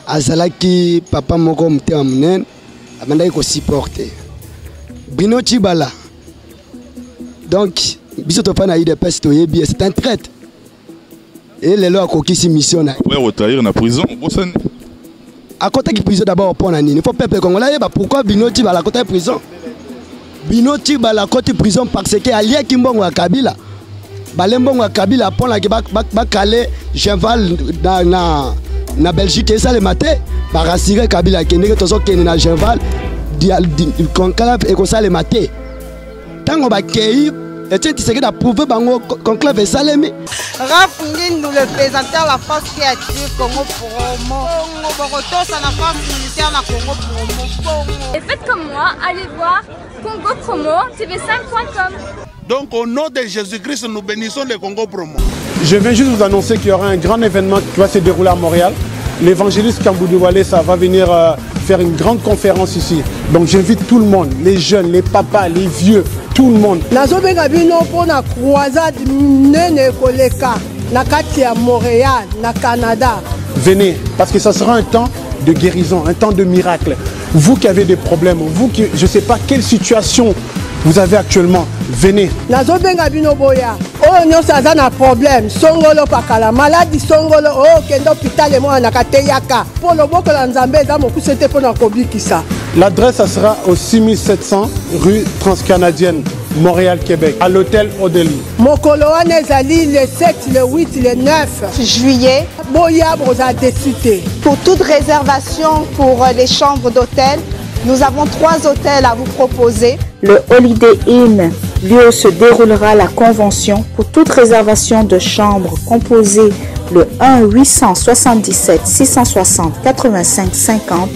azalaki papa moko mutema munene abandaki ko supporter Bruno Tshibala. Donc biso to pana IDPS to yebi c'est un traître. Et les lois kokisi mission na. Ouais, retrahir na prison, bossane. À côté qui prison d'abord pour nani. Il faut peuple congolais pourquoi Bruno Tshibala côté prison. Bruno Tshibala côté prison parce que allié Kimbongo à Kabila. Balembongo à Kabila pour la ba calé Genval na Belgique et ça le matin ba rassurer Kabila kende que tozo kende na Genval conclave et comme ça le matin. Tant on ba kei et tu sais que d'approuver bango conclave et ça le mi. Rafungin nous le présenter la force créative Congo Promo. Boroto ça la force militaire na Congo Promo. Et faites comme moi, allez voir Congo Promo tv5.com. Donc au nom de Jésus-Christ, nous bénissons le Congo Promo. Je viens juste vous annoncer qu'il y aura un grand événement qui va se dérouler à Montréal. L'évangéliste Kamboudu Walesa va venir faire une grande conférence ici. Donc j'invite tout le monde, les jeunes, les papas, les vieux, tout le monde. Pour croisade nene koleka na kati ya Montréal, na Canada. Venez, parce que ça sera un temps de guérison, un temps de miracle. Vous qui avez des problèmes, vous qui, je ne sais pas quelle situation vous avez actuellement, venez. Nazobenga bino boya. Oh nyo saza na problème. Songolo pakala maladie songolo oh kendo hôpital mo na kateyaka. Pour le boko la nzambe za moku c'était pour na kobikisa. L'adresse ça sera au 6700 rue Transcanadienne, Montréal, Québec, à l'hôtel Odeli. Mokolo wana ezali le 7, le 8, le 9 juillet. Boya broza décité. Pour toute réservation pour les chambres d'hôtel, nous avons 3 hôtels à vous proposer. Le Holiday Inn, lieu où se déroulera la convention. Pour toute réservation de chambre, composez le 1-877-660-85-50.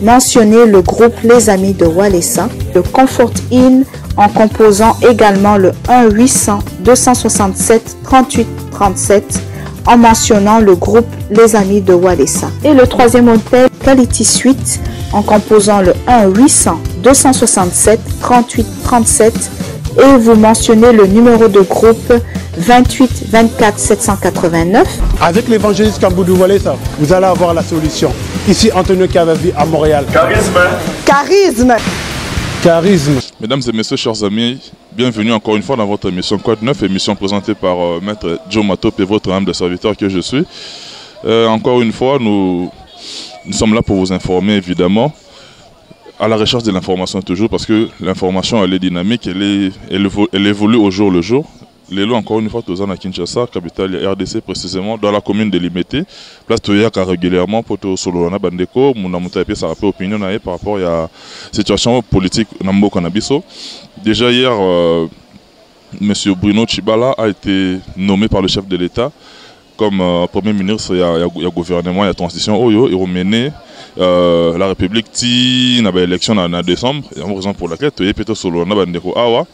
Mentionnez le groupe Les Amis de Walesa. Le Comfort Inn en composant également le 1-800-267-38-37 en mentionnant le groupe Les Amis de Walesa. Et le 3e hôtel, Quality Suite, en composant le 1-800-267-38-37 et vous mentionnez le numéro de groupe 28 24 789. Avec l'évangéliste Kamboudu Walesa, vous allez avoir la solution. Ici, Antonio Cavavi à Montréal. Charisme. Charisme. Charisme. Mesdames et messieurs, chers amis, bienvenue encore une fois dans votre émission Code 9, émission présentée par Maître Joe Matop et votre humble serviteur que je suis. Encore une fois, nous sommes là pour vous informer, évidemment, à la recherche de l'information toujours, parce que l'information, elle est dynamique, elle évolue au jour le jour. Les lois, encore une fois, tous à Kinshasa, capitale RDC, précisément, dans la commune de Limité. Place Toyaka régulièrement pour tout Solona Bandeko, Mounamouta et puis ça rappelle opinion par rapport à la situation politique Nambo Kanabiso. Déjà hier, M. Bruno Tshibala a été nommé par le chef de l'État comme Premier ministre. Il y a gouvernement, il y a transition. Oyo, ils ont mené la République na ba élection en décembre. Et en raison pour laquelle Toyé Peto Solona Bandeko Awa.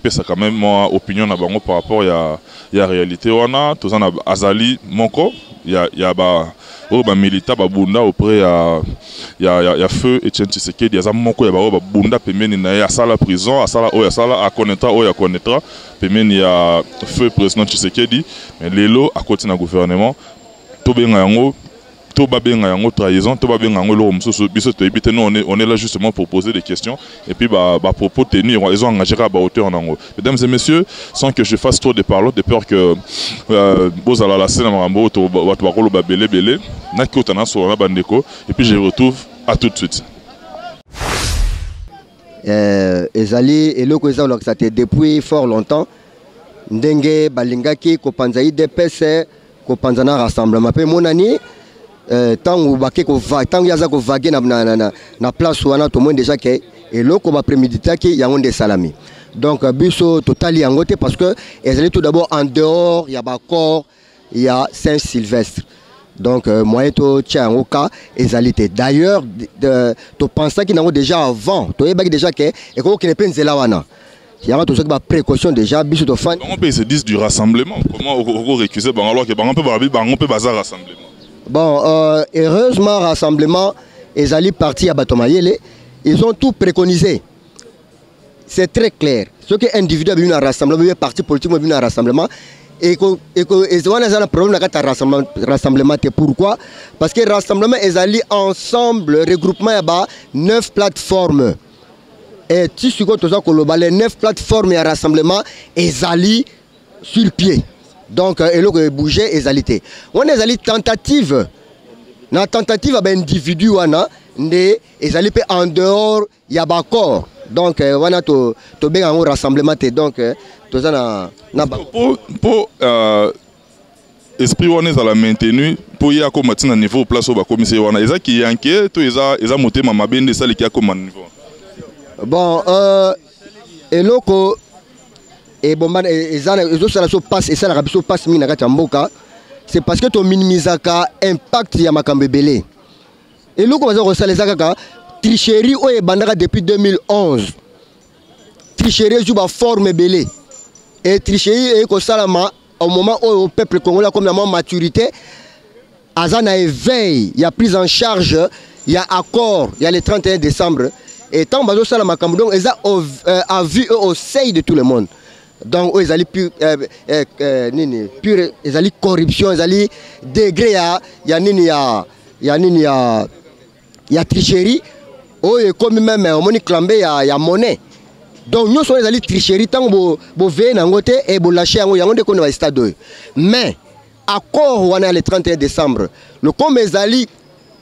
C'est quand même mon opinion par rapport à la réalité. On a tous en Azali Monko, il y a milita babunda auprès il y a feu et Tshisekedi, il y a Monko, il y a babunda pemeni na ya sala prison, à sala o ya sala à connaîtra pemeni ya feu président Tshisekedi, mais lelo à côté na gouvernement to benga yango to babenga yango trahison, to babenga yango lo mususu biso to ebite nous on est là justement pour poser des questions et puis propos tenus ils ont engagé à hauteur nango. Mesdames et messieurs, sans que je fasse trop de parlotte de peur que bozala la scène marambo to watu bakolo ba belé na kotana so na bandeko et puis je retrouve à tout de suite. Ezali eloko ezalo que ça te depuis fort longtemps ndenge balingaki ko panza IDPS ko panza na rassemblement pe monani tango bake ko tango yaza ko vague na place wana to moins déjà que eloko ba préméditaki yango nde salami. Donc biso totali yango te parce que ezali tout d'abord en dehors il y a ba corps il y a Saint-Sylvestre. Donc moi to tiango ka ezali te. D'ailleurs to pensa ki nango déjà avant to yebaki déjà que et ko ne penzela wana. Il y a tout ça qui va précaution déjà biso to fan. On peut se dire du rassemblement. Comment on récuser alors que on peut bazar rassemblement. Bon, heureusement, rassemblement, ils allaient partir à Batomayele, ils ont tout préconisé. C'est très clair. Ce qui est individuel, un rassemblement, un parti politique, un rassemblement, et on a un problème de rassemblement. Pourquoi? Parce que rassemblement est allé ensemble, regroupement il y a 9 plateformes. Et si tu as les 9 plateformes et rassemblement est allé sur pied. Donc il faut bouger et alité. On est allé tentative. La tentative à individu wana ne est allé en dehors il y a corps. Donc on a to bien un rassemblement donc pour esprit on est à la maintenu pour y a comme matin niveau place au commissaire on a ça qui inquiet tout ils a monté ma bende ça qui a comme niveau. Bon et loko et bon ils ça la passe et ça la rabiso passe mina kati mboka c'est parce que to minimisaka impact ya makambe belé et loko baza ko sala kaka tricherie o e bandaka depuis 2011 tricherie juba forme belé et tricherie et ko salama au moment où le peuple congolais comme la maturité azana éveil il y a prise en charge il y a accord il y a le 31 décembre et tant bazo sala makambo donc ils a vu au sein de tout le monde donc ils allaient plus nini pure ils allaient corruption ils allaient degré il y a nini il y a tricherie oh et comme même on moni clamber il y a monnaie donc nous sommes allés tricherie tant bo veiller na ngote et bo lâcher yango yango de connait stade mais accord on a le 31 décembre le comme ils allaient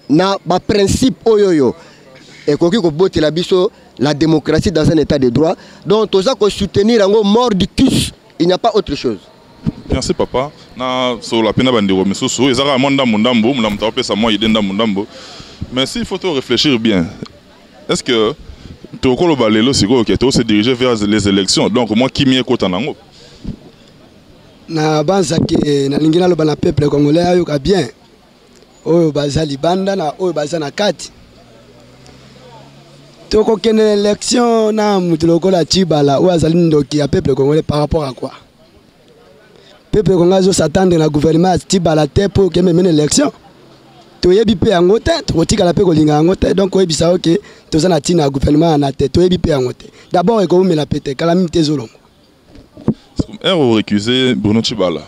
na ba principe oyoyo et koki ko botter la biso la démocratie dans un état de droit donc tout ça ko soutenir yango mort du cul il n'y a pas autre chose. Merci papa na so la pena bandiro misusu ezaka monda mundambo muna mtape sa moi idenda mundambo mais s'il faut réfléchir bien est-ce que tu se diriger vers les élections donc moi qui m'y écoute en ango na banza ke na lingina lo bana peuple congolais ayo ka bien oyo bazali banda na oyo bazana kati toko kene élection na mutuloko la Tshibala ou azali ndoki ya peuple congolais par rapport à quoi peuple congolais zo s'attendre na gouvernement Tshibala te pour que mene élection toyebi pe yango te totika la pe kolinga yango te donc oyebisa OK tozana tina gouvernement na te toyebi pe yango te d'abord ekomela pete calamité zolongo on récusé Bruno Tshibala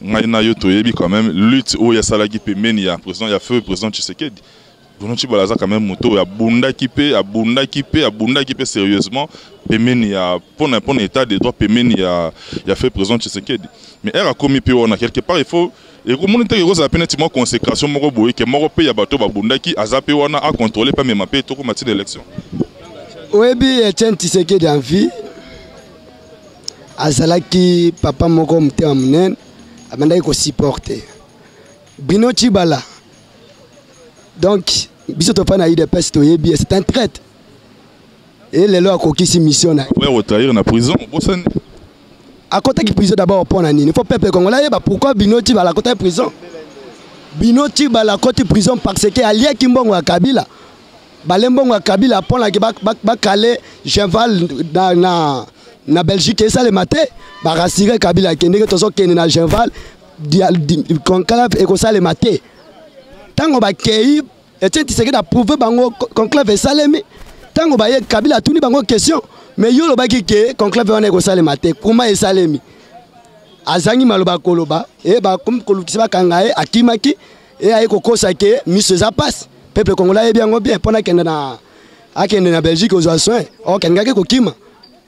ngai na yo toyebi quand même lutte o ya salaki pe meni ya président ya feu président Tshisekedi Bruno Tshibala za quand même moto ya bunda ki pe sérieusement pe meni ya pour état de droit pe meni ya feu président Tshisekedi mais elle a commis pe on a quelque part il faut et comme on était heureux à peine une consécration moko boye que moko pe ya bato ba bundaki azape wana a contrôler pas même pe to ko mati d'élection oyebi Etienne Tshisekedi en vie azalaki papa moko mutema munene abandaki ko supporter Bruno Tshibala donc biso to pa na UDPS toyebi c'est un traître et lelo akokisi mission na ouais retrahir na prison bosani à côté de prison d'abord pour nani il faut peuple congolais pourquoi Bruno Tshibala à côté de prison Bruno Tshibala à côté de prison parce que allié kimbongo à Kabila balembongo à Kabila pour la ba calé Genval na Belgique et ça le matin ba rassurer Kabila kende que tozo kende na Genval conclave et ko ça le matin tango ba kei et tu sais que da prouver bango conclave et salemi tango ba ye Kabila tuni bango question mais yo loba ki ke conclave on est ko sale maté kuma e salemi azangi maloba koloba e ba comme kolukisa ba kangae akimaki e ay ko kosa ke mise za passe peuple congolais bien bien pona kende na Belgique aux soins o kenga ke ko kima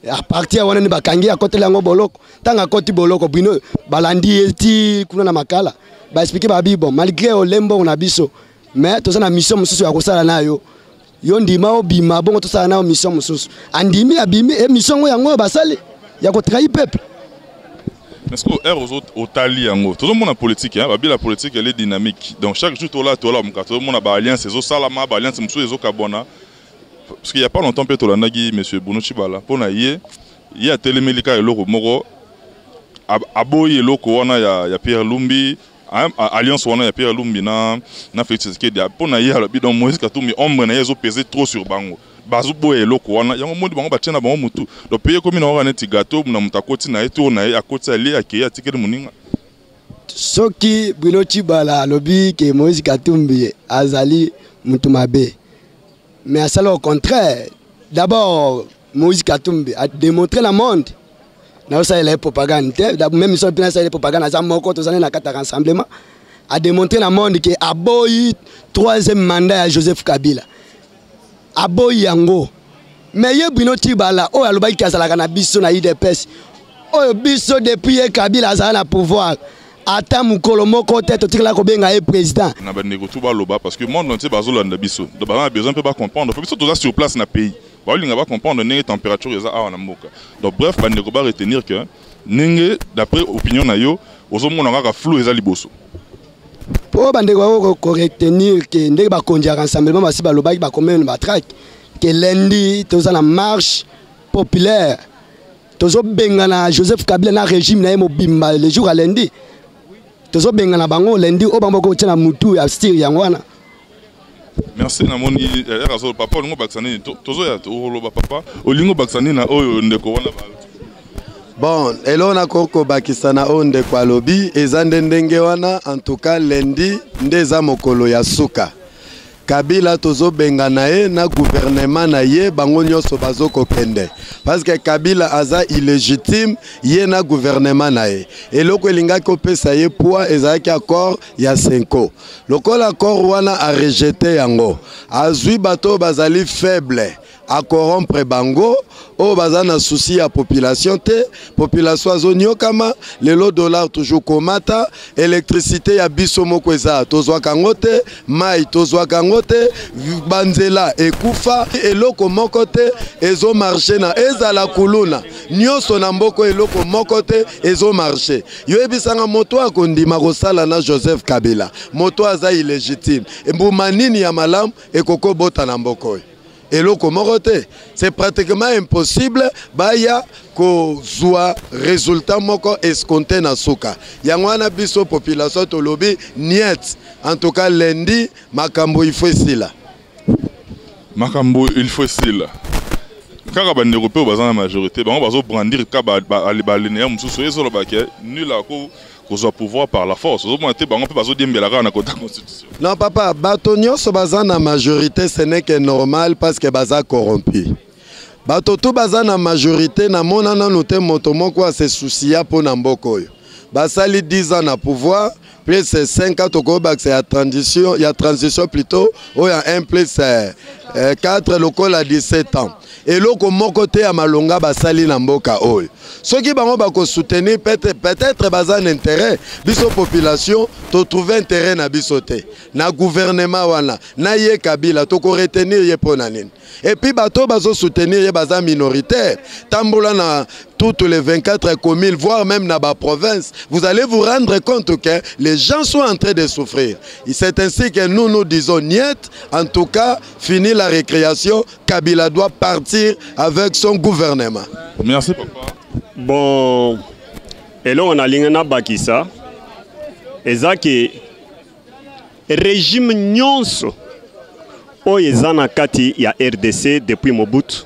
à partir wana ni bakangi akote lango boloko tanga koti boloko bino balandi eti kuna na makala ba expliquer ba bibo malgré olembo na biso mais to na mission mususu ya kosala nayo yo ndima obima bongo tosala na mission mususu andimi abimi e mission yango basali ya ko trahir peuple est-ce que aux autres au tali yango tout le monde en politique hein la politique elle est dynamique donc chaque jour tout là tout le monde a ba alliance zo salama ba alliance mususu zo kabona parce qu'il y a pas longtemps peut-être nagi monsieur Bruno Tshibala pona yé ya telemelika eloko moko aboyi eloko wana ya Pierre Lumbi alliance wana ya Pierre Lumbi na Félix Tshisekedi pona yé alobi donc Moïse Katumbi ombre na yezo peser trop sur bango bazu boye eloko wana yango modi bango batiana bango mutu donc payer comme na wana ti gâteau na mutakoti na eto na akoti ali akeye atikeli muninga soki Bruno Tshibala alobi ke Moïse Katumbi azali mutu mabe mais à ça au contraire d'abord Moïse Katumbi a démontré le monde na ça la propagande même ils sont plein ça la propagande à moko to na kata rassemblement a démontrer na monde que aboyi troisième mandat à Joseph Kabila aboyi yango mais ye bino tibala o alobaki kazala na biso na IDPS o biso depuis Kabila azala na pouvoir ata mukolo moko tête otikala ko benga e président na ba nego tout ba loba parce que monde entier bazolanda biso donc ba besoin peut pas comprendre faut biso tous sur place na pays ba linga ba comprendre nenge température eza awa na mboka donc bref ba nego ba retenir que nenge d'après opinion na yo ozomona kaka flou eza liboso po ba nego ko retenir que ndenge ba kondia rassemblement basi ba lobaki ba commune ba track que lundi toza na marche populaire tozo benga na Joseph Kabila na régime na mobimba le jour à lundi tozo benga na bango lundi o bango ko tina mutu ya stir yangwana. Merci namoni razo papa olingo baksani tozo ya oloba papa olingo baksani na oyo ndeko wana ba bon elona koko bakisana o ndeko alobi eza ndenge wana en tout cas lundi ndeza mokolo ya suka Kabila tozo benga na ye na gouvernement na ye bango nyonso bazoko kende parce que Kabila aza illégitime ye na gouvernement na ye eloko elinga ko pesa ye poids ezaki accord ya 5 ans lokola accord wana a rejeté yango azui bato bazali faible à corrompre bango o baza na souci ya population te population azonyo kama lelo dollar toujours komata électricité ya biso moko eza tozwa kangote mai tozwa kangote banzela ekufa eloko moko te ezo marché na ezala kuluna nyonso na mboko eloko moko te ezo marché yo ebisanga moto akondima kosala na Joseph Kabila moto aza illégitime mbuma nini ya malamu ekoko bota na mboko eloko moko te c'est pratiquement impossible baya ko zwa résultat moko escompté na suka yango wana biso population tolobi niet en tout cas lundi makambo il faut sila makambo il faut sila kaka ba ndeko baza na majorité bango bazo brandir ka ba alibalene ya mususu ezolo bake nul a ko kozwa pouvoir par la force ozomonate bango mpe bazodiembelaka na kota constitution. Non papa bato nyonso baza na majorité ce n'est que normal parce que baza corrompu bato tout baza na majorité na mona nanu te moto moko a se soucia po na mboko oyo basali 10 ans na pouvoir plus 5 ans toko bakse ya transition plutôt ou ya 1 plus 4 lokola 17 ans eloko moko te ya malonga basali na mboka oyo soki bango bako soutenir peut-être baza un intérêt biso population to trouver intérêt na biso te na gouvernement wana na ye Kabila to ko retenir ye pona nini et puis bato bazo soutenir ye baza minoritaire tambola na toutes les 24 communes voire même na ba province vous allez vous rendre compte que les gens sont en train de souffrir et c'est ainsi que nous disons niet en tout cas fini la récréation Kabila doit partir avec son gouvernement. Merci papa. Bon, et là on a l'ingénieur Bakissa, et ça qui régime nyonso, o ezana kati ya RDC depuis Mobutu,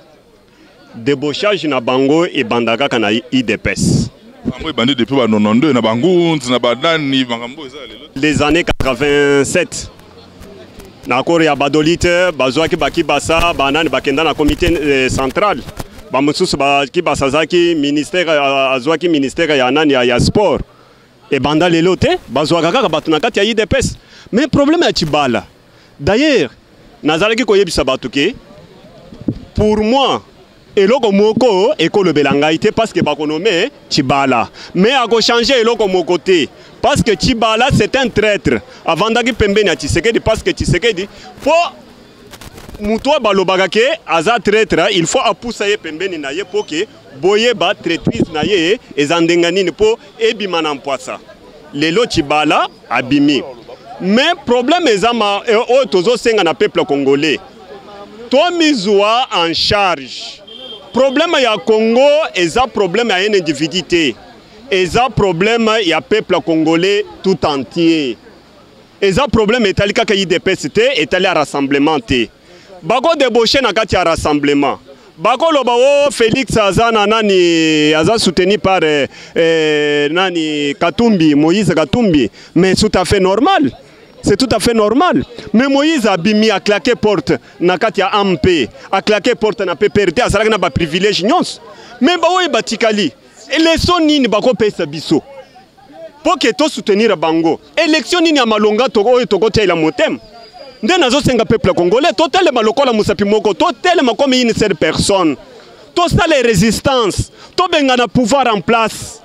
débauchage na bango et bandaka kana IDPS. Bango et bandé depuis 92 na bango na badani bangambo eza lelo. Les années 87. Na kore ya badolite bazwaki baki basa banani bakenda na comité central. Bamususu baki basazaki ministère azwaki ministère ya nani ya sport et banda lelo te bazwaka kaka batu na kati ya IDPS mais problème ya Tibala d'ailleurs nazalaki koyebisa batu ke pour moi eloko moko ekolo belanga ite parce que bakonome Tibala mais ako changer eloko moko te parce que Tibala c'est un traître avant daki pembeni ya Tshisekedi parce que Tshisekedi pour Moutoua balobagake aza traître il faut appuyer pembeni na ye pour que boye ba traîtrise na ye ezandengani po ebima na mpwasa lelo Tibala abimi mais problème ezama o tozo senga na peuple congolais to mizwa en charge problème ya Congo eza problème ya une individuité eza problème ya peuple congolais tout entier eza problème etali kaka IDPS te etali rassemblement te bako débauché na kati ya rassemblement bako loba o Félix azana nani aza soutenu par nani Katumbi Moïse Katumbi mais tout à fait normal c'est tout à fait normal mais Moïse a bimi a claqué porte na kati ya MP a claqué porte na PPRD azalaka na ba privilège nyons mais ba oyi batikali élection nini bakopesa biso pour que to soutenir bango élection nini ya malonga oyo tokotela motema nde nazosenga peuple congolais totelema lokola mosapi moko totelema comme une seule personne tosala résistance tobengana pouvoir en place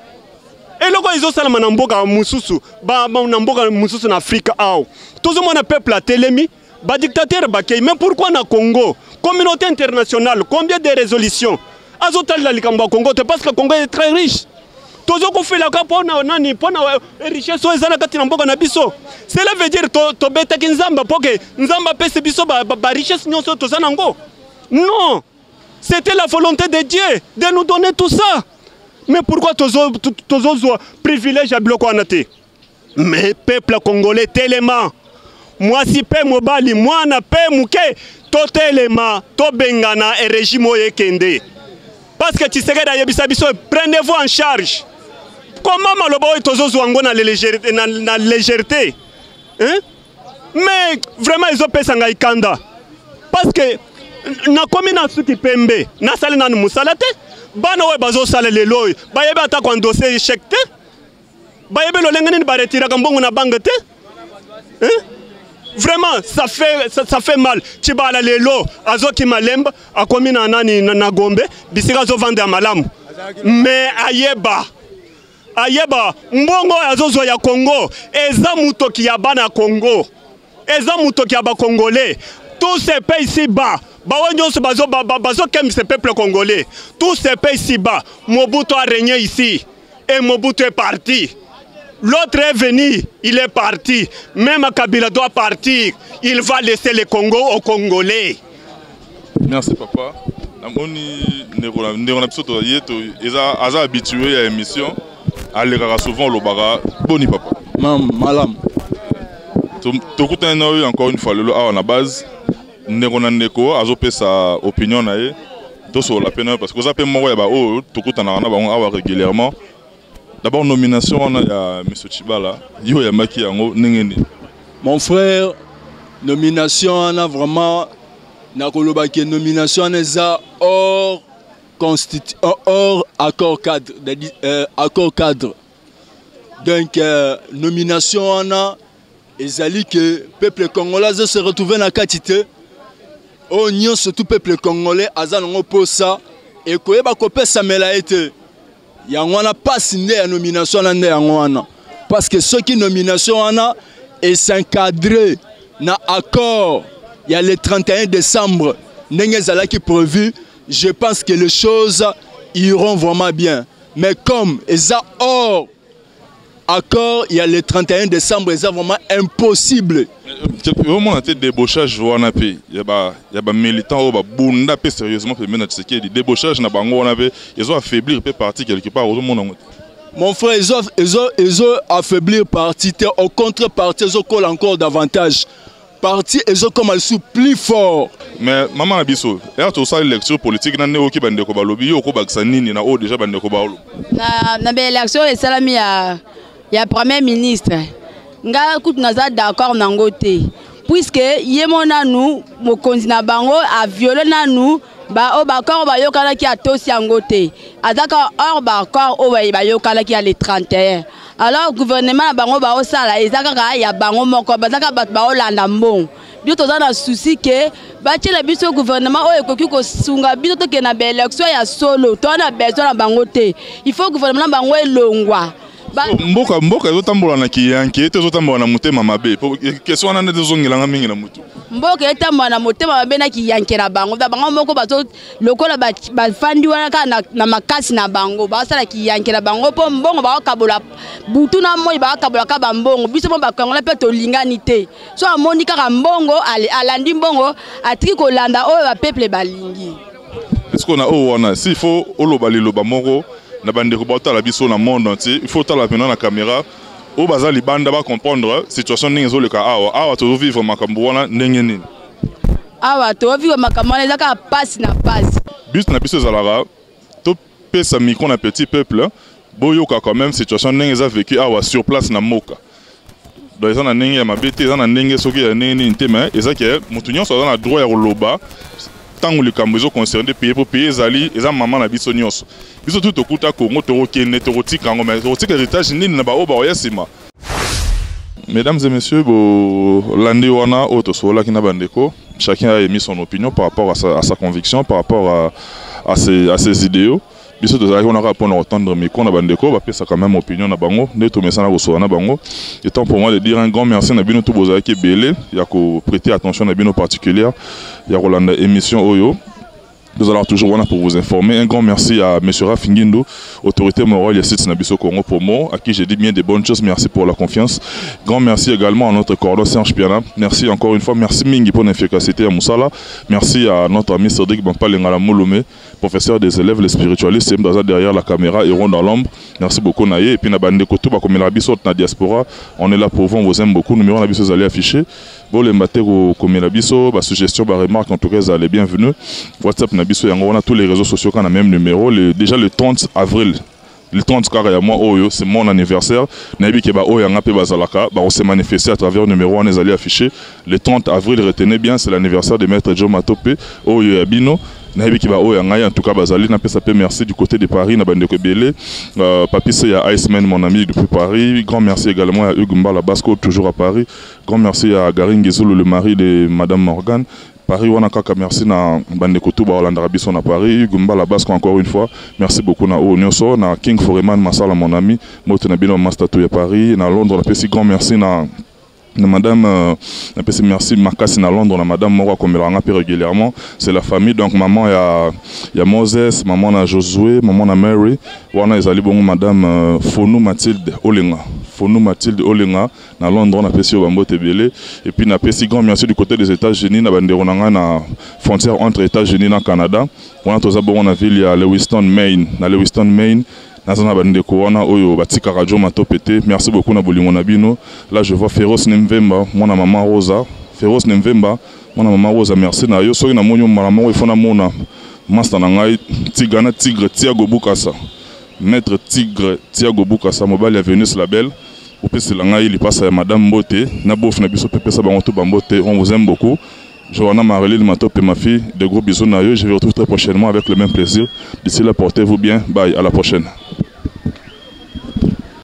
eloko ezosalama na mboka mosusu na mboka mosusu na Afrique awa tozomona peuple atelemi badictateur bakei mais pourquoi na Congo communauté internationale combien de résolutions azotalela likambo ya Congo parce que Congo est très riche tozokofelaka mpona nani mpona richesse oyo eza na kati na mboka na biso cela veut dire tobetaki nzambe mpo ke nzambe apesi biso richesse nyonso toza nango non c'était la volonté de Dieu de nous donner tout ça mais pourquoi tozozwa privilège ya biloko wana te mais peuple congolais telema mwasi mpe mobali mwana mpe moke totelema tobengana régime oyo ekende parce que Tshisekedi ayebisa biso prenez-vous en charge. Comment maloba oyo tozozwa ngo na légèreté hein? Mais vraiment ezopesa ngai kanda parce que nakomi na suki pembe nasali nanu musala te bana oyo bazosala lelo oyo bayebi ata koendose échec te bayebi lolenge nini baretiraka mbongo na banque te hein? Vraiment, ça fait mal. Tibala lelo, azoki malemba, akomi na nani na gombe, bisika zo vende malamu. Mais ayeba, mbongo azozo ya Congo, eza mutoki ya bana Congo, eza mutoki ya ba Congolais. Tous ces pays ici bas, bazo kem ce peuple congolais. Tous ces pays ici bas, Mobutu a régné ici et Mobutu est parti. L'autre est venu, il est parti. Même Kabila doit partir. Il va laisser le Congo aux Congolais. Merci papa. Namoni Neronapisoto Aza habitué à l'émission. Alera souvent le bara. Boni papa. Malam. Tokuta encore une fois le à la base. Neronandeko Azopé sa opinion nae. Tout sur la peine parce que vous avez moi ba oh tokuta na ba régulièrement. D'abord, nomination, on a M. Chibala. Mon frère, nomination, on a vraiment. Nomination, on a hors accord cadre. Accord cadre. Donc, nomination, on a. Et que le peuple congolais se retrouve dans la quantité. On y a surtout le peuple congolais, on a pour ça. Et qu'on a copé ça, mais là, été. Il y a une passe de nomination parce que ceux qui nomination et s'encadrer dans l'accord, il y a le 31 décembre, qui prévu, je pense que les choses iront vraiment bien. Mais comme ils ont hors accord, il y a le 31 décembre, c'est vraiment impossible. Il y a des débauchages, il y a des militants qui sérieusement des débauchages, ils ont affaibli le parti quelque part. Mon frère, ils ont affaibli le parti, au contrepartie, ils ont encore davantage. Parti, ils ont comme ils plus fort. Mais maman Abisso, il y a aussi une lecture politique qui est qui bande ko balobi yo ko baksanini na o déjà bande ko baolo. Na élection et salami ya premier ministre. Nga kutu naza d'accord nango te puisque yemona nous mokonzi na bango a violé na nous ba o bakor ba yokala ki atosi yango te azaka or bakor o ba yokala ki le 31 alors gouvernement bango ba o sala ezaka ka ya bango moko bazaka bat ba o landa mbon bio toza na souci que ba tshela biso gouvernement o ekoki ko sunga biso to ke na ba élection ya solo to na besoin na bango te il faut gouvernement bango elongwa. Mboka ezotambola na kiyanki ete ezotambola na motema mabe question wana nde ezongelanga mingi na mutu mboka etambola na motema mabe na kiyanki na bango bango moko bato lokola bafandi wana na makasi na bango basala kiyanki na bango mpo mbongo bakabola butu na moi bakabola ka bambongo biso mo bakangola pe tolingani te so amoni kaka mbongo alandi mbongo atiki kolanda oyo ba peuple balingi. Est-ce qu'on a wana s'il faut oloba liloba moko na bande ko bota la biso na monde entier il faut ta la na caméra o baza li banda ba comprendre situation ningi zo le ka awa to vivre makambo wana ndenge nini awa to vivre makambo wana ezaka passe na passe bis na biso zalara to pesa micro na petit peuple boyoka quand même situation ningi za vécu awa sur place na moka donc ezana ndenge ya mabete ezana ndenge soki ya ndenge nini te mais ezaki mutu nyonso azana droit ya loba tant que le Cambodge concerné payer pour payer zali et ça maman na biso nyonso biso tout okuta Congo to kene to tika ngoma to tika héritage nini na ba oba oyasima. Mesdames et messieurs, l'année wana auto sola qui n'a bandeko, chacun a émis son opinion par rapport à sa conviction, par rapport à ses idéaux. Biso tozali on a répondre entendre mais qu'on a bandeko va ça quand même opinion na bango ne to messana ko so na bango. Et temps pour moi de dire un grand merci na bino tout bozali ki belé ya ko prêter attention na bino particulière ya Rolanda émission oyo. Nous allons toujours là pour vous informer. Un grand merci à M. Rafingindo, autorité morale ici de Nabiso Congo Promo, à qui j'ai dit bien des bonnes choses. Merci pour la confiance. Grand merci également à notre coordonnateur Serge Piana. Merci encore une fois. Merci Mingi pour l'efficacité à Moussala. Merci à notre ami Cédric Bampalengala Molomé, professeur des élèves, les spiritualistes, derrière la caméra et rond dans l'ombre. Merci beaucoup Naye. Et puis Nabande Kotou, comme la biso na diaspora, on est là pour vous, on vous aime beaucoup. Numéro Nabiso vous allez afficher. Bon les matériaux comme la biso, suggestion, remarque, en tout cas, les bienvenus. WhatsApp Nabiso, on a tous les réseaux sociaux qui ont le même numéro. Déjà le 30 avril. Le 30 carré moi c'est mon anniversaire. Nabi Keba Oyanga Pe Bazalaka, on s'est manifesté à travers le numéro, on est allé afficher. Le 30 avril, retenez bien, c'est l'anniversaire de Maître Joe Matope, Oyo Abino. Nabi Keba Oyanga, en tout cas Bazali, n'a pas sapé merci du côté de Paris, n'a bande Kebele. Papi c'est à Iceman, mon ami depuis Paris. Grand merci également à Hugues Mbala Basco, toujours à Paris. Grand merci à Garin Gizoulou, le mari de Madame Morgan. Paris, on a kaka merci na bande Koutou Hollande Rabison à Paris, Gumba la Basque encore une fois. Merci beaucoup na Onyoso, na King Foreman Massala mon ami, Motenabino Mastatou à Paris, na Londres, la petit grand merci na madame merci Makasi na Londres, na madame Mora comme elle a régulièrement. C'est la famille donc maman il y a Moses, maman na Josué, maman na Mary, wana ezali bongo madame Fonou Mathilde Olenga. Fonou Mathilde Olenga na Londres na pesi Obambo Tebele et puis na pesi grand merci du côté des États-Unis na banderonanga na frontière entre États-Unis et Canada. On toza bongo na ville ya Lewiston Maine, na Lewiston Maine na zona bandeko wana oyo batika radio matopete. Merci beaucoup na bolingo na bino. Là je vois Féroce Nemvemba, mwana maman Rosa. Féroce Nemvemba, mwana maman Rosa, merci na yo soki na monyo malama o ifona mona master na ngai Tigana Tigre Thiago Bukasa. Maître Tigre Thiago Bukasa mobile ya Venus Label. Au plus c'est là il passe à Madame Mbote, na bof na biso pepe sa bango to bambote, on vous aime beaucoup. Johanna Marélie Matop et ma fille, de gros bisous na yo, je vous retrouve très prochainement avec le même plaisir. D'ici là portez-vous bien, bye, à la prochaine.